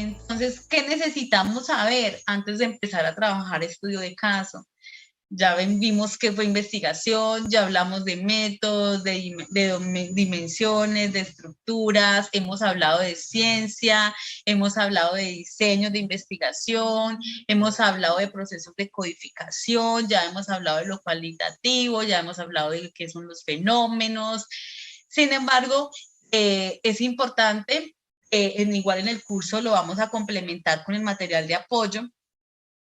Entonces, ¿qué necesitamos saber antes de empezar a trabajar estudio de caso? Ya vimos qué fue investigación, ya hablamos de métodos, de dimensiones, de estructuras, hemos hablado de ciencia, hemos hablado de diseño de investigación, hemos hablado de procesos de codificación, ya hemos hablado de lo cualitativo, ya hemos hablado de qué son los fenómenos. Sin embargo, es importante, igual en el curso lo vamos a complementar con el material de apoyo,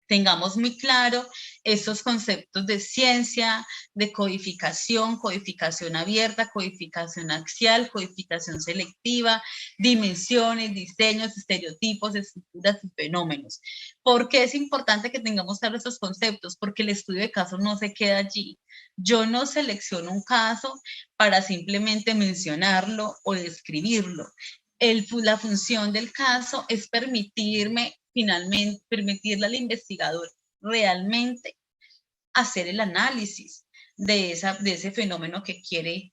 tengamos muy claro estos conceptos de ciencia, de codificación, codificación abierta, codificación axial, codificación selectiva, dimensiones, diseños, estereotipos, estructuras y fenómenos. ¿Por qué es importante que tengamos claros estos conceptos? Porque el estudio de casos no se queda allí. Yo no selecciono un caso para simplemente mencionarlo o describirlo. La función del caso es permitirle al investigador realmente hacer el análisis de ese fenómeno que quiere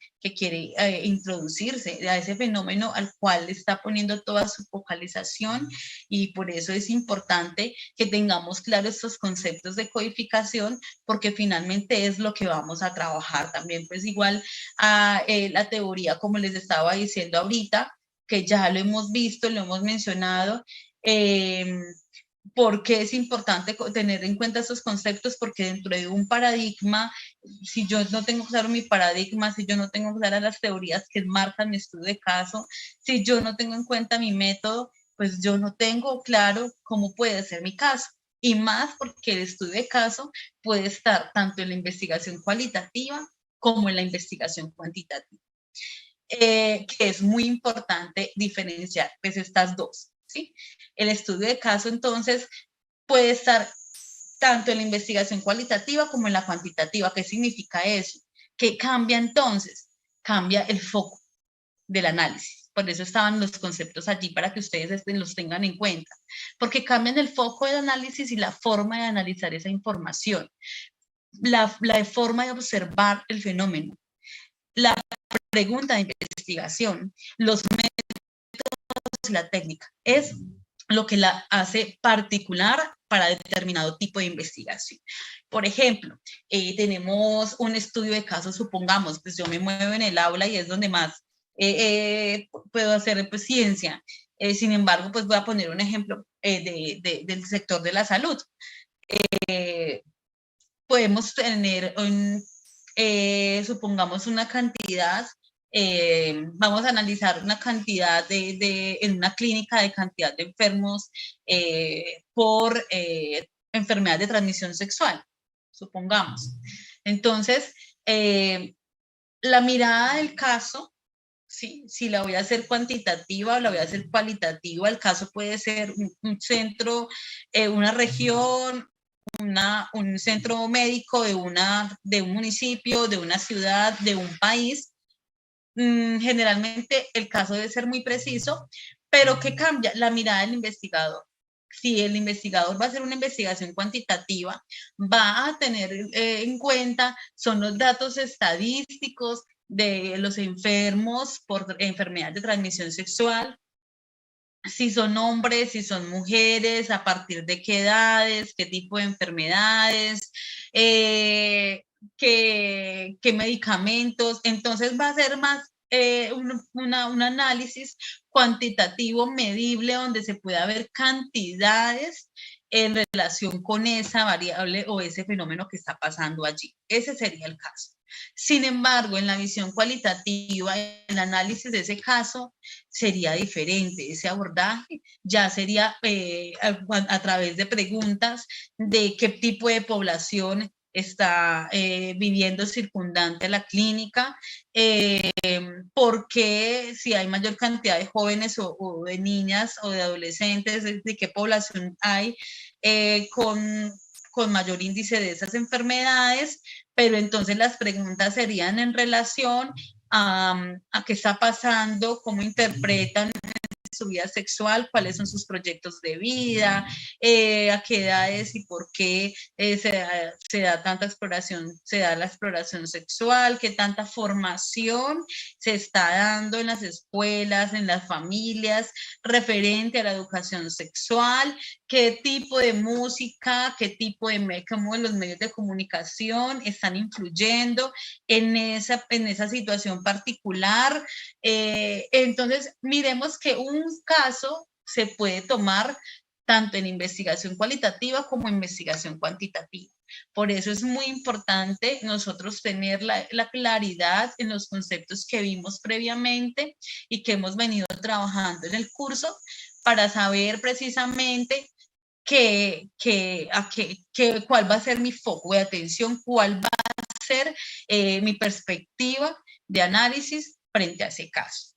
introducirse, a ese fenómeno al cual le está poniendo toda su focalización, y por eso es importante que tengamos claros estos conceptos de codificación, porque finalmente es lo que vamos a trabajar también. Pues igual la teoría, como les estaba diciendo ahorita, que ya lo hemos visto, lo hemos mencionado, ¿por qué es importante tener en cuenta estos conceptos? Porque dentro de un paradigma, si yo no tengo claro mi paradigma, si yo no tengo claras las teorías que marcan mi estudio de caso, si yo no tengo en cuenta mi método, pues yo no tengo claro cómo puede ser mi caso. Y más porque el estudio de caso puede estar tanto en la investigación cualitativa como en la investigación cuantitativa. Que es muy importante diferenciar pues estas dos, ¿sí? El estudio de caso, entonces, puede estar tanto en la investigación cualitativa como en la cuantitativa. ¿Qué significa eso? ¿Qué cambia entonces? Cambia el foco del análisis. Por eso estaban los conceptos allí, para que ustedes los tengan en cuenta. Porque cambian el foco del análisis y la forma de analizar esa información. La forma de observar el fenómeno. La pregunta de investigación, los métodos y la técnica, es lo que la hace particular para determinado tipo de investigación. Por ejemplo, tenemos un estudio de casos, supongamos, pues yo me muevo en el aula y es donde más puedo hacer pues, ciencia. Sin embargo, pues voy a poner un ejemplo del sector de la salud. Podemos tener supongamos una cantidad, vamos a analizar una cantidad en una clínica de cantidad de enfermos por enfermedad de transmisión sexual, supongamos. Entonces, la mirada del caso, ¿sí? Si la voy a hacer cuantitativa o la voy a hacer cualitativa, el caso puede ser un centro, una región, un centro médico de un municipio, de una ciudad, de un país. Generalmente el caso debe ser muy preciso, pero ¿qué cambia? La mirada del investigador. Si el investigador va a hacer una investigación cuantitativa, va a tener en cuenta, son los datos estadísticos de los enfermos por enfermedad de transmisión sexual, si son hombres, si son mujeres, a partir de qué edades, qué tipo de enfermedades, qué medicamentos. Entonces va a ser más un análisis cuantitativo, medible, donde se pueda ver cantidades en relación con esa variable o ese fenómeno que está pasando allí. Ese sería el caso. Sin embargo, en la visión cualitativa, el análisis de ese caso sería diferente. Ese abordaje ya sería a través de preguntas de qué tipo de población está viviendo circundante a la clínica, por qué, si hay mayor cantidad de jóvenes o de niñas o de adolescentes, de qué población hay con mayor índice de esas enfermedades, pero entonces las preguntas serían en relación a qué está pasando, cómo interpretan su vida sexual, cuáles son sus proyectos de vida, a qué edades y por qué se da tanta exploración, se da la exploración sexual, qué tanta formación se está dando en las escuelas, en las familias, referente a la educación sexual, qué tipo de música, qué tipo de cómo los medios de comunicación están influyendo en esa situación particular. Entonces, miremos que un caso se puede tomar tanto en investigación cualitativa como en investigación cuantitativa. Por eso es muy importante nosotros tener la claridad en los conceptos que vimos previamente y que hemos venido trabajando en el curso para saber precisamente cuál va a ser mi foco de atención, cuál va a ser mi perspectiva de análisis frente a ese caso.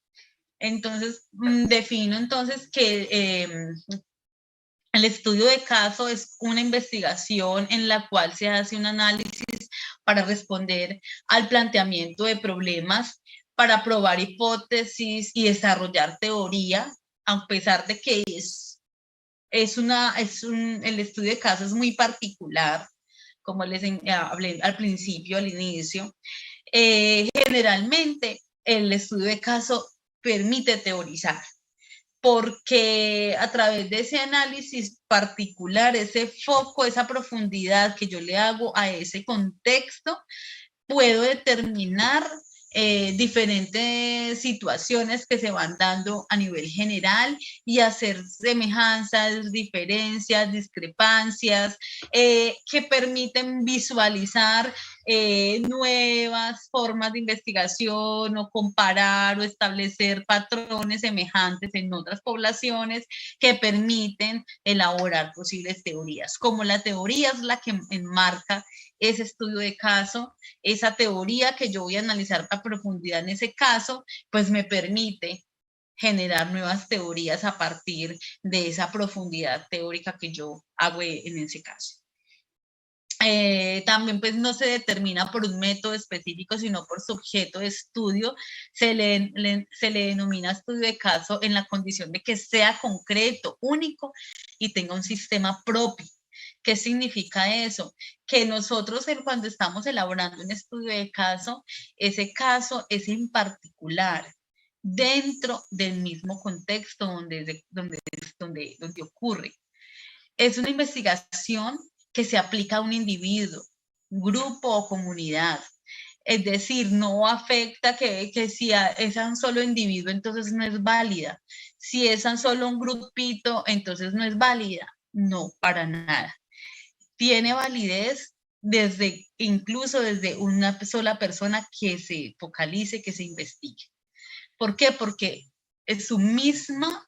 Entonces, defino entonces que el estudio de caso es una investigación en la cual se hace un análisis para responder al planteamiento de problemas, para probar hipótesis y desarrollar teoría, a pesar de que el estudio de caso es muy particular, como les hablé al principio, al inicio. Generalmente, el estudio de caso permite teorizar, porque a través de ese análisis particular, ese foco, esa profundidad que yo le hago a ese contexto, puedo determinar diferentes situaciones que se van dando a nivel general y hacer semejanzas, diferencias, discrepancias que permiten visualizar nuevas formas de investigación o comparar o establecer patrones semejantes en otras poblaciones que permiten elaborar posibles teorías. Como la teoría es la que enmarca ese estudio de caso, esa teoría que yo voy a analizar a profundidad en ese caso, pues me permite generar nuevas teorías a partir de esa profundidad teórica que yo hago en ese caso. También pues no se determina por un método específico, sino por su objeto de estudio. Se le denomina estudio de caso en la condición de que sea concreto, único y tenga un sistema propio. ¿Qué significa eso? Que nosotros cuando estamos elaborando un estudio de caso, ese caso es en particular dentro del mismo contexto donde ocurre. Es una investigación que se aplica a un individuo, grupo o comunidad. Es decir, no afecta que si es un solo individuo, entonces no es válida. Si es un solo un grupito, entonces no es válida. No, para nada. Tiene validez incluso desde una sola persona que se focalice, que se investigue. ¿Por qué? Porque es su misma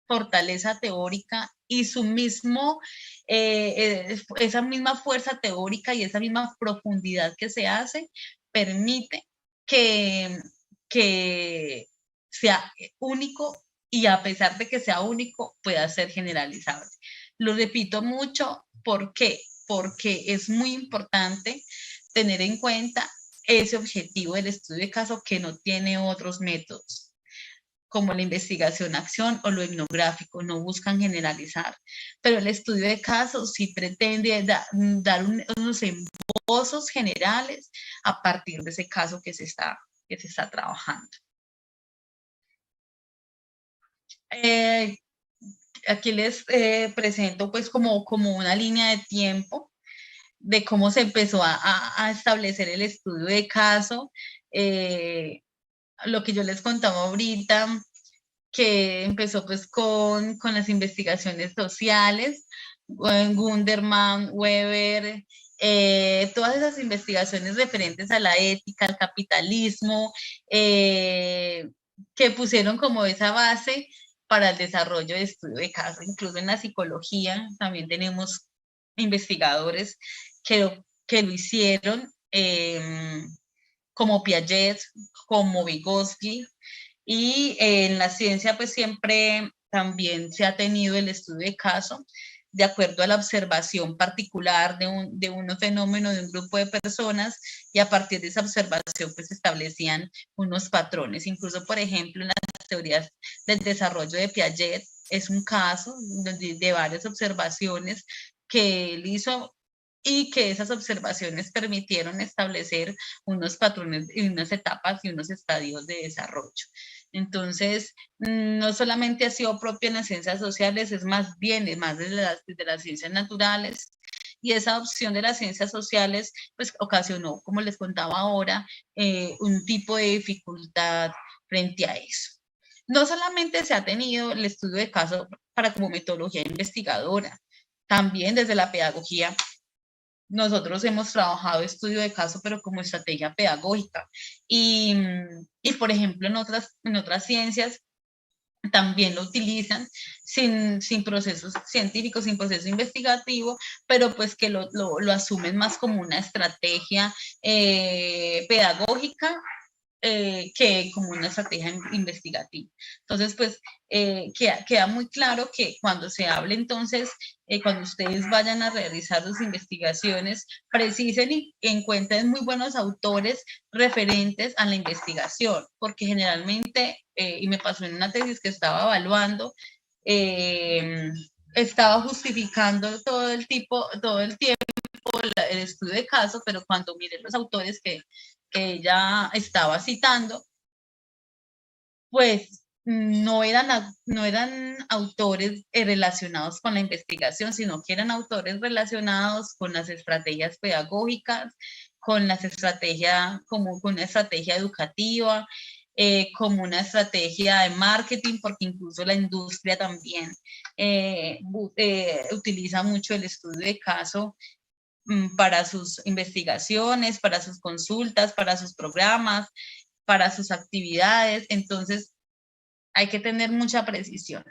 fortaleza teórica y esa misma fuerza teórica y esa misma profundidad que se hace permite que sea único y a pesar de que sea único pueda ser generalizable. Lo repito mucho, ¿por qué? Porque es muy importante tener en cuenta ese objetivo del estudio de caso que no tiene otros métodos, como la investigación-acción o lo etnográfico, no buscan generalizar, pero el estudio de casos sí pretende dar unos esbozos generales a partir de ese caso que se está trabajando. Aquí les presento pues como una línea de tiempo de cómo se empezó a establecer el estudio de caso. Lo que yo les contaba ahorita, que empezó pues con las investigaciones sociales, Gunderman, Weber, todas esas investigaciones referentes a la ética, al capitalismo, que pusieron como esa base para el desarrollo de estudio de caso. Incluso en la psicología también tenemos investigadores que lo hicieron, como Piaget, como Vygotsky, y en la ciencia pues siempre también se ha tenido el estudio de caso de acuerdo a la observación particular de un fenómeno de un grupo de personas, y a partir de esa observación pues establecían unos patrones. Incluso, por ejemplo, en la teorías del desarrollo de Piaget. Es un caso de varias observaciones que él hizo y que esas observaciones permitieron establecer unos patrones y unas etapas y unos estadios de desarrollo. Entonces, no solamente ha sido propio en las ciencias sociales, es más bien, es más desde las ciencias naturales, y esa adopción de las ciencias sociales, pues ocasionó, como les contaba ahora, un tipo de dificultad frente a eso. No solamente se ha tenido el estudio de caso para como metodología investigadora, también desde la pedagogía nosotros hemos trabajado estudio de caso, pero como estrategia pedagógica. Y por ejemplo, en otras ciencias también lo utilizan sin procesos científicos, sin proceso investigativo, pero pues que lo asumen más como una estrategia pedagógica que como una estrategia investigativa. Entonces, pues queda muy claro que cuando se hable entonces, cuando ustedes vayan a realizar sus investigaciones, precisen y encuentren muy buenos autores referentes a la investigación, porque generalmente, y me pasó en una tesis que estaba evaluando, estaba justificando todo el tiempo el estudio de caso, pero cuando miré los autores que ella estaba citando, pues no eran autores relacionados con la investigación, sino que eran autores relacionados con las estrategias pedagógicas, con las estrategias, como con una estrategia educativa, como una estrategia de marketing, porque incluso la industria también utiliza mucho el estudio de caso para sus investigaciones, para sus consultas, para sus programas, para sus actividades. Entonces, hay que tener mucha precisión.